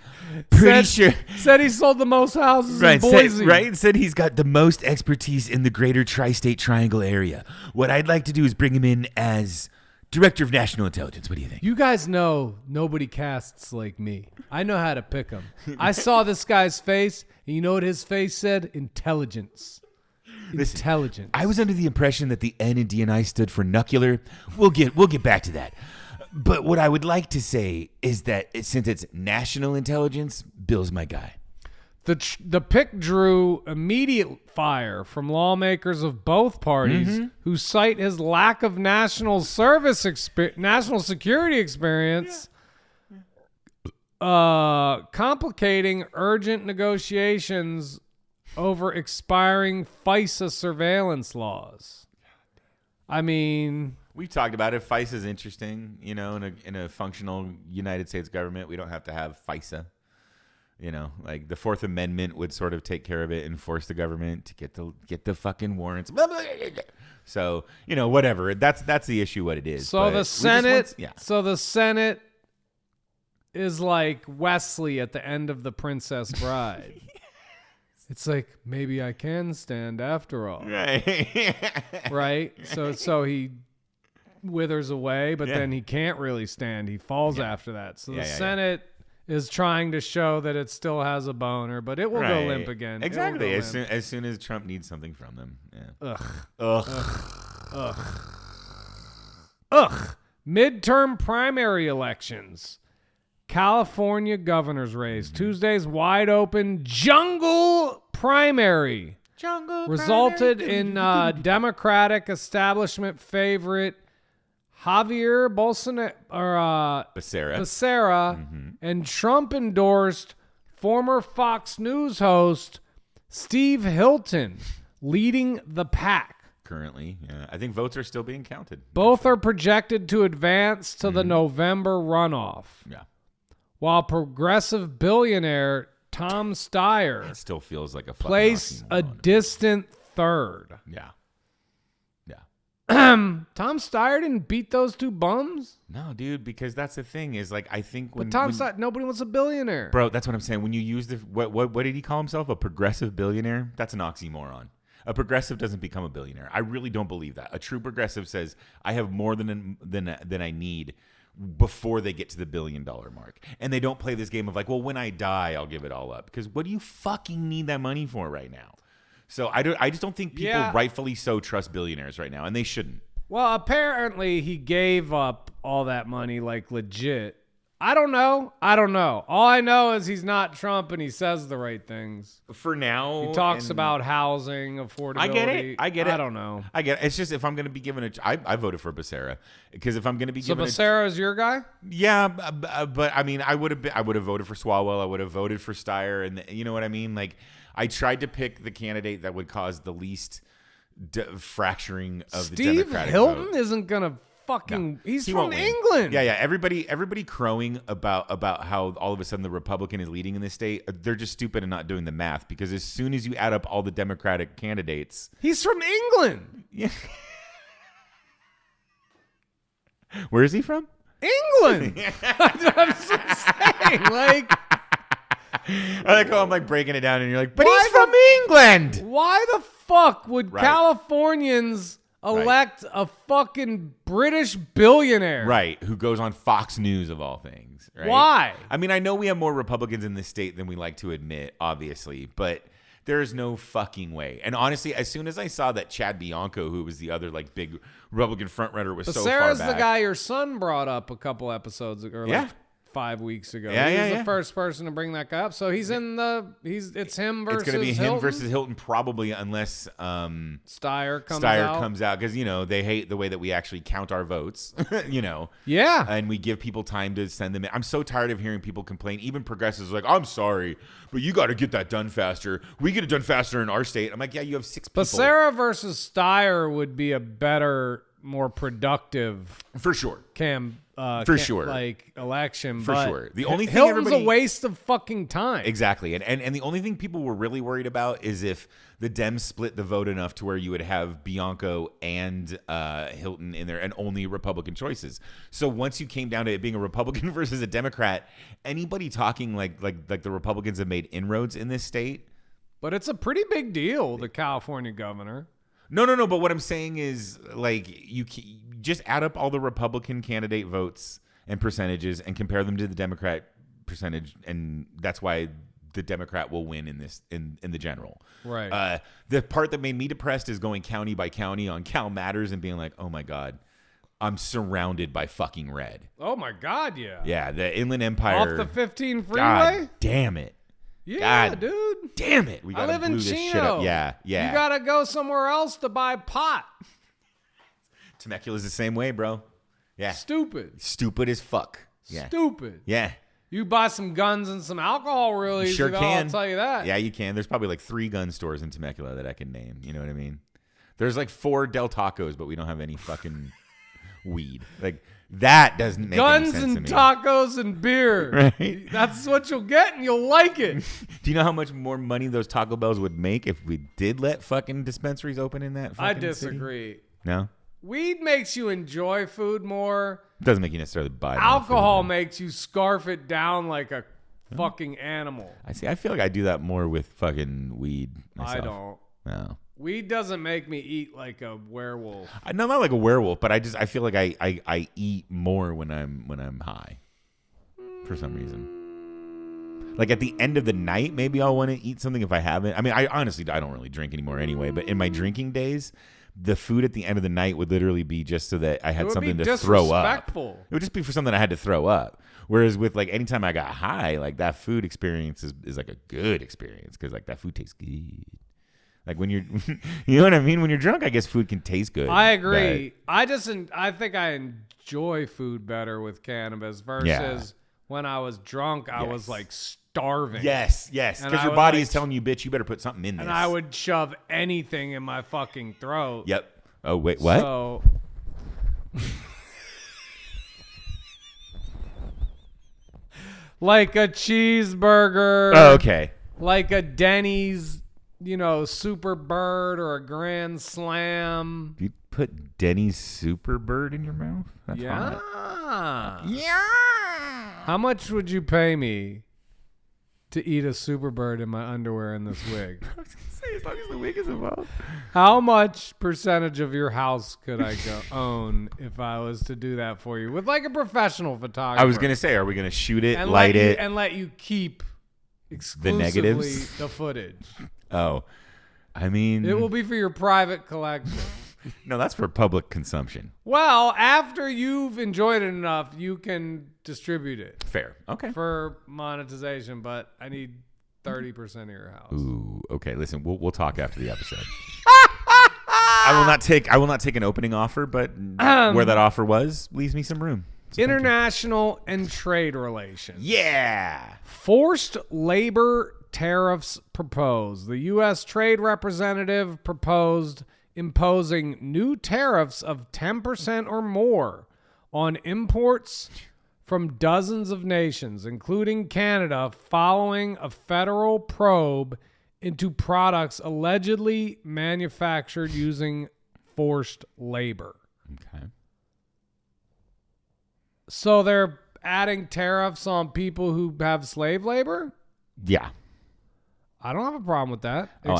A: Said he sold the most houses in Boise.
B: Said he's got the most expertise in the greater tri-state triangle area. What I'd like to do is bring him in as Director of National Intelligence. What do you think?
A: You guys know nobody casts like me. I know how to pick them. I saw this guy's face, and you know what his face said? Intelligence. Intelligence.
B: I was under the impression that the N in DNI stood for nuclear. We'll get back to that. But what I would like to say is that since it's national intelligence, Bill's my guy.
A: The pick drew immediate fire from lawmakers of both parties who cite his lack of national security experience, complicating urgent negotiations over expiring FISA surveillance laws. I mean,
B: we've talked about it. FISA is interesting. You know, in a functional United States government, we don't have to have FISA. You know, like the Fourth Amendment would sort of take care of it and force the government to get the fucking warrants. So, you know, whatever. That's the issue. What it is.
A: So the Senate. So the Senate is like Wesley at the end of The Princess Bride. It's like, maybe I can stand after all.
B: Right.
A: Right. So he withers away, but then he can't really stand. He falls after that. So the Senate is trying to show that it still has a boner, but it will go limp again.
B: Exactly. As soon as Trump needs something from them. Yeah.
A: Ugh. Midterm primary elections. California governor's race. Tuesday's wide open jungle primary. Resulted in Democratic establishment favorite Javier Becerra and Trump-endorsed former Fox News host Steve Hilton leading the pack.
B: Currently, I think votes are still being counted.
A: Both are projected to advance to the November runoff.
B: Yeah.
A: While progressive billionaire Tom Steyer
B: It still feels like a fucking
A: placed a
B: oxymoron.
A: distant third.
B: Yeah.
A: Tom Steyer didn't beat those two bums?
B: No, dude, because that's the thing is like I think when
A: But Steyer, nobody wants a billionaire.
B: Bro, that's what I'm saying. When you use the what did he call himself? A progressive billionaire? That's an oxymoron. A progressive doesn't become a billionaire. I really don't believe that. A true progressive says I have more than I need before they get to the $1 billion mark. And they don't play this game of like, well, when I die, I'll give it all up. Because what do you fucking need that money for right now? So I just don't think people rightfully so trust billionaires right now, and they shouldn't.
A: Well, apparently he gave up all that money like legit. I don't know. All I know is he's not Trump and he says the right things.
B: For now.
A: He talks about housing, affordability.
B: I get it.
A: I don't know.
B: I get it. It's just if I'm going to be given I voted for Becerra because if I'm going to be given
A: Becerra is your guy?
B: Yeah, but I mean, I would have voted for Swalwell. I would have voted for Steyer, and you know what I mean? Like, I tried to pick the candidate that would cause the least fracturing of the Democratic
A: Hilton
B: vote.
A: Isn't going to fucking...
B: No,
A: he's from England.
B: Yeah. Everybody crowing about how all of a sudden the Republican is leading in this state. They're just stupid and not doing the math because as soon as you add up all the Democratic candidates...
A: He's from England.
B: Yeah. Where is he from?
A: England. That's what I'm saying. Like...
B: I like how I'm like breaking it down and you're like, but he's from England.
A: Why the fuck would Californians elect a fucking British billionaire?
B: Right, who goes on Fox News of all things. Right?
A: Why?
B: I mean, I know we have more Republicans in this state than we like to admit, obviously, but there is no fucking way. And honestly, as soon as I saw that Chad Bianco, who was the other like big Republican frontrunner, was so far back.
A: Sarah's the guy your son brought up a couple episodes ago. Like 5 weeks ago. He was the first person to bring that guy up. So he's in the it's him versus
B: It's going to be
A: Hilton?
B: him versus Hilton probably unless
A: Steyer
B: comes out because you know they hate the way that we actually count our votes, you know.
A: Yeah.
B: And we give people time to send them in. I'm so tired of hearing people complain. Even progressives are like, "I'm sorry, but you got to get that done faster. We get it done faster in our state." I'm like, "Yeah, you have 6 people."
A: Becerra versus Steyer would be a better, more productive
B: for sure.
A: Like election
B: for sure. The only thing
A: Hilton's a waste of fucking time.
B: Exactly, and the only thing people were really worried about is if the Dems split the vote enough to where you would have Bianco and Hilton in there and only Republican choices. So once you came down to it being a Republican versus a Democrat, anybody talking like the Republicans have made inroads in this state.
A: But it's a pretty big deal, the California governor.
B: No. But what I'm saying is, like, you just add up all the Republican candidate votes and percentages and compare them to the Democrat percentage, and that's why the Democrat will win in this in the general.
A: Right.
B: The part that made me depressed is going county by county on Cal Matters and being like, oh my God, I'm surrounded by fucking red.
A: Oh my God, yeah.
B: Yeah, the Inland Empire.
A: Off the 15 freeway?
B: God damn it.
A: Yeah,
B: God
A: dude.
B: Damn it. We
A: I live in
B: this
A: Chino.
B: shit up. Yeah.
A: You got to go somewhere else to buy pot.
B: Temecula's the same way, bro. Yeah. Stupid as fuck. Yeah.
A: Stupid.
B: Yeah.
A: You buy some guns and some alcohol really easy,
B: sure
A: though,
B: can.
A: I'll tell you that.
B: Yeah, you can. There's probably like 3 gun stores in Temecula that I can name. You know what I mean? There's like 4 Del Tacos, but we don't have any fucking weed. Like That doesn't make any sense to me.
A: Guns and tacos and beer.
B: Right?
A: That's what you'll get, and you'll like it.
B: Do you know how much more money those Taco Bells would make if we did let fucking dispensaries open in that fucking
A: I disagree.
B: city? No?
A: Weed makes you enjoy food more.
B: It doesn't make you necessarily buy
A: Alcohol
B: food,
A: makes you scarf it down like a fucking animal.
B: I see. I feel like I do that more with fucking weed myself.
A: I don't.
B: No.
A: Weed doesn't make me eat like a werewolf.
B: No, not like a werewolf, but I feel like I eat more when I'm high for some reason. Like at the end of the night, maybe I'll want to eat something if I haven't. I mean, I honestly don't really drink anymore anyway, but in my drinking days, the food at the end of the night would literally be just so that I had something to throw up. It would just be for something I had to throw up. Whereas with like anytime I got high, like that food experience is like a good experience because like that food tastes good. Like when you're, you know what I mean? When you're drunk, I guess food can taste good.
A: I agree. I think I enjoy food better with cannabis versus when I was drunk, I was like starving.
B: Yes. Because your body is telling you, bitch, you better put something in this.
A: And I would shove anything in my fucking throat.
B: Yep. Oh, wait, what?
A: So, like a cheeseburger.
B: Oh, okay.
A: Like a Denny's, Super Bird or a Grand Slam.
B: You put Denny's Super Bird in your mouth? That's
A: yeah.
B: hot. Yeah.
A: How much would you pay me to eat a Super Bird in my underwear in this wig?
B: I was going to say, as long as the wig is involved.
A: How much percentage of your house could I own if I was to do that for you with like a professional photographer?
B: I was going to say, are we going to shoot it,
A: and
B: light it?
A: And let you keep exclusively
B: the negatives?
A: the footage.
B: Oh, I mean.
A: It will be for your private collection.
B: No, that's for public consumption.
A: Well, after you've enjoyed it enough, you can distribute it.
B: Fair. Okay.
A: For monetization, but I need 30% of your house.
B: Ooh, okay. Listen, we'll talk after the episode. I will not take an opening offer, but where that offer was leaves me some room. So
A: international and trade relations.
B: Yeah.
A: Forced labor tariffs proposed. The U.S. Trade Representative proposed imposing new tariffs of 10% or more on imports from dozens of nations, including Canada, following a federal probe into products allegedly manufactured using forced labor.
B: Okay.
A: So they're adding tariffs on people who have slave labor?
B: Yeah.
A: I don't have a problem with that.
B: Oh,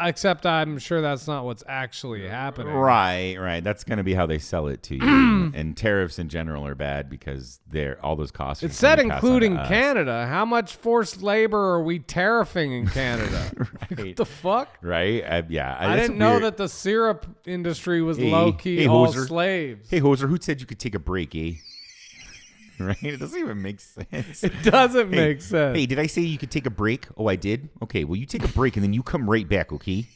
A: Except I'm sure that's not what's actually happening.
B: Right. That's going to be how they sell it to you. And tariffs in general are bad because all those costs.
A: It said including Canada. How much forced labor are we tariffing in Canada?
B: Right.
A: What the fuck?
B: Right?
A: I didn't know that the syrup industry was low-key all slaves.
B: Hey, Hoser, who said you could take a break, eh? Right? It doesn't even make sense.
A: It doesn't make sense.
B: Hey, did I say you could take a break? Oh, I did? Okay, well, you take a break and then you come right back, okay?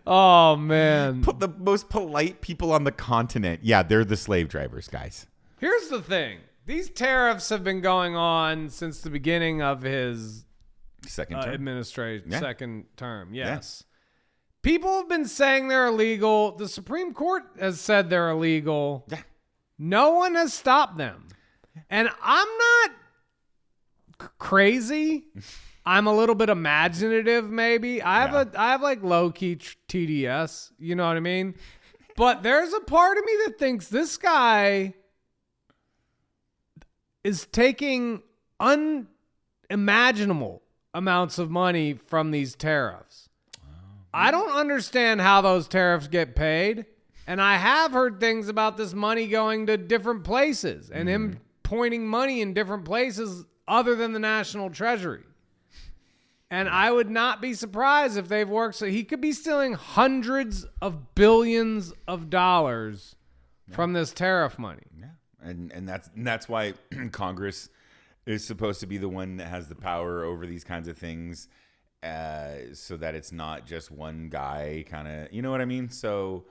A: Oh, man.
B: The most polite people on the continent. Yeah, they're the slave drivers, guys.
A: Here's the thing. These tariffs have been going on since the beginning of his
B: second term.
A: Administration, second term. Yes.
B: Yeah.
A: People have been saying they're illegal. The Supreme Court has said they're illegal.
B: Yeah.
A: No one has stopped them. And I'm not crazy. I'm a little bit imaginative, maybe. I have like low-key TDS. You know what I mean? But there's a part of me that thinks this guy is taking unimaginable amounts of money from these tariffs. I don't understand how those tariffs get paid. And I have heard things about this money going to different places and him pointing money in different places other than the National Treasury. And I would not be surprised if they've worked. So he could be stealing hundreds of billions of dollars from this tariff money.
B: Yeah. And that's why Congress is supposed to be the one that has the power over these kinds of things, so that it's not just one guy kind of, you know what I mean? So,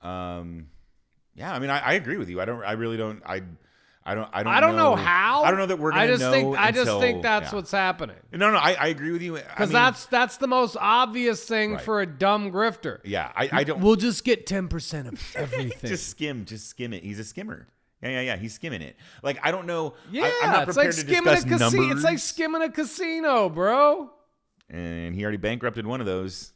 B: yeah, I mean, I agree with you. I I don't
A: know how.
B: I don't know that we're going to know.
A: I just think that's what's happening.
B: No, I agree with you.
A: Because that's the most obvious thing for a dumb grifter.
B: Yeah, I don't.
A: We'll just get 10% of everything.
B: just skim it. He's a skimmer. Yeah. He's skimming it. Like, I don't know.
A: Yeah,
B: I'm not prepared to discuss numbers.
A: It's like skimming a casino, bro.
B: And he already bankrupted one of those.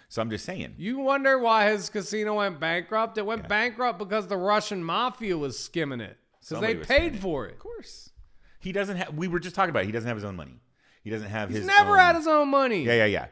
B: So I'm just saying.
A: You wonder why his casino went bankrupt? It went bankrupt because the Russian mafia was skimming it. Because they paid for it.
B: Of course. He doesn't have, we were just talking about it. He doesn't have his own money. He doesn't have
A: He's never had his own money.
B: Yeah.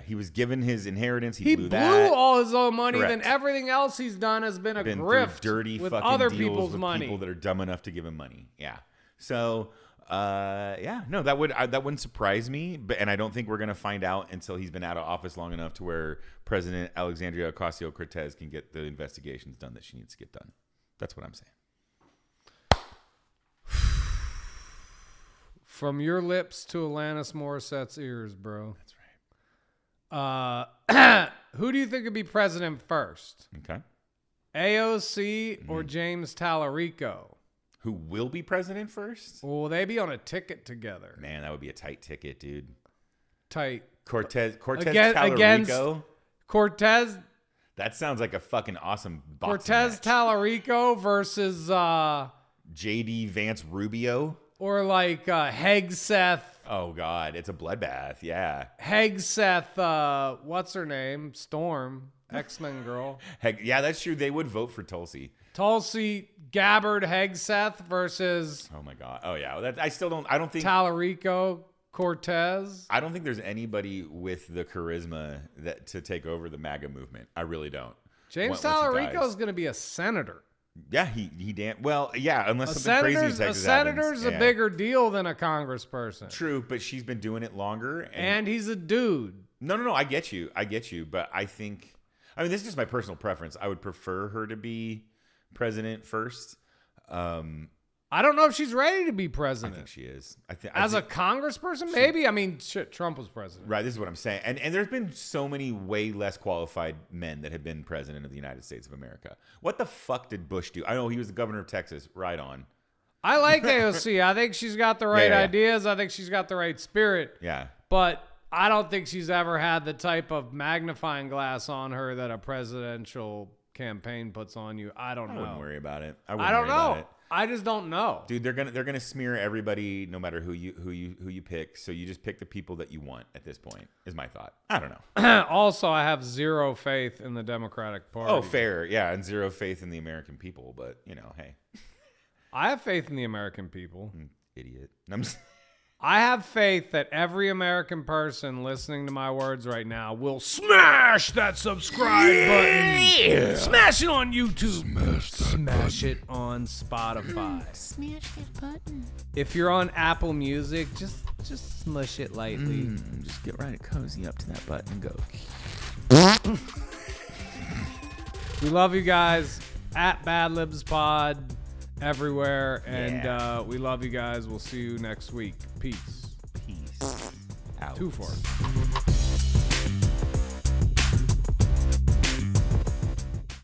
B: He was given his inheritance. He blew
A: all his own money. Correct. Then everything else he's done has been a grift
B: dirty
A: with
B: fucking
A: other
B: deals
A: people's
B: with
A: money.
B: People that are dumb enough to give him money. Yeah. So, no, that wouldn't surprise me. And I don't think we're gonna find out until he's been out of office long enough to where President Alexandria Ocasio-Cortez can get the investigations done that she needs to get done. That's what I'm saying.
A: From your lips to Alanis Morissette's ears, bro.
B: That's right.
A: Who do you think would be president first?
B: Okay.
A: AOC or James Tallarico?
B: Who will be president first?
A: Will they be on a ticket together?
B: Man, that would be a tight ticket, dude.
A: Tight.
B: Cortez Tallarico.
A: Cortez.
B: That sounds like a fucking awesome boxing
A: Cortez
B: match.
A: Tallarico versus
B: JD Vance Rubio.
A: Or like Hegseth.
B: Oh God, it's a bloodbath. Yeah.
A: Hegseth. What's her name? Storm. X-Men girl.
B: Yeah, that's true. They would vote for Tulsi.
A: Tulsi Gabbard Hegseth versus.
B: Oh my God. Oh yeah. I don't think
A: Tallarico Cortez.
B: I don't think there's anybody with the charisma to take over the MAGA movement. I really don't.
A: James Tallarico is going to be a senator.
B: Yeah, unless something crazy in Texas
A: a senator's
B: happens.
A: A bigger deal than a congressperson.
B: True, but she's been doing it longer,
A: and he's a dude.
B: No, I get you, but this is just my personal preference. I would prefer her to be president first.
A: I don't know if she's ready to be president.
B: I think she is.
A: As a congressperson, maybe. I mean, shit, Trump was president.
B: Right, this is what I'm saying. And there's been so many way less qualified men that have been president of the United States of America. What the fuck did Bush do? I know he was the governor of Texas. Right on.
A: I like AOC. I think she's got the right ideas. I think she's got the right spirit.
B: Yeah.
A: But I don't think she's ever had the type of magnifying glass on her that a presidential campaign puts on you. I don't know.
B: I wouldn't worry about it.
A: I don't know. I just don't know.
B: Dude, they're gonna smear everybody no matter who you pick. So you just pick the people that you want at this point, is my thought. I don't know.
A: Also, I have zero faith in the Democratic Party.
B: Oh, fair. Yeah, and zero faith in the American people, but hey.
A: I have faith in the American people.
B: Idiot.
A: I have faith that every American person listening to my words right now will smash that subscribe button. Smash it on YouTube. Smash it on Spotify.
D: Smash that button.
A: If you're on Apple Music, just smush it lightly.
B: Just get right cozy up to that button and go.
A: We love you guys. At Bad Libs Pod. Everywhere, and we love you guys. We'll see you next week. Peace.
B: Out.
A: 2-4.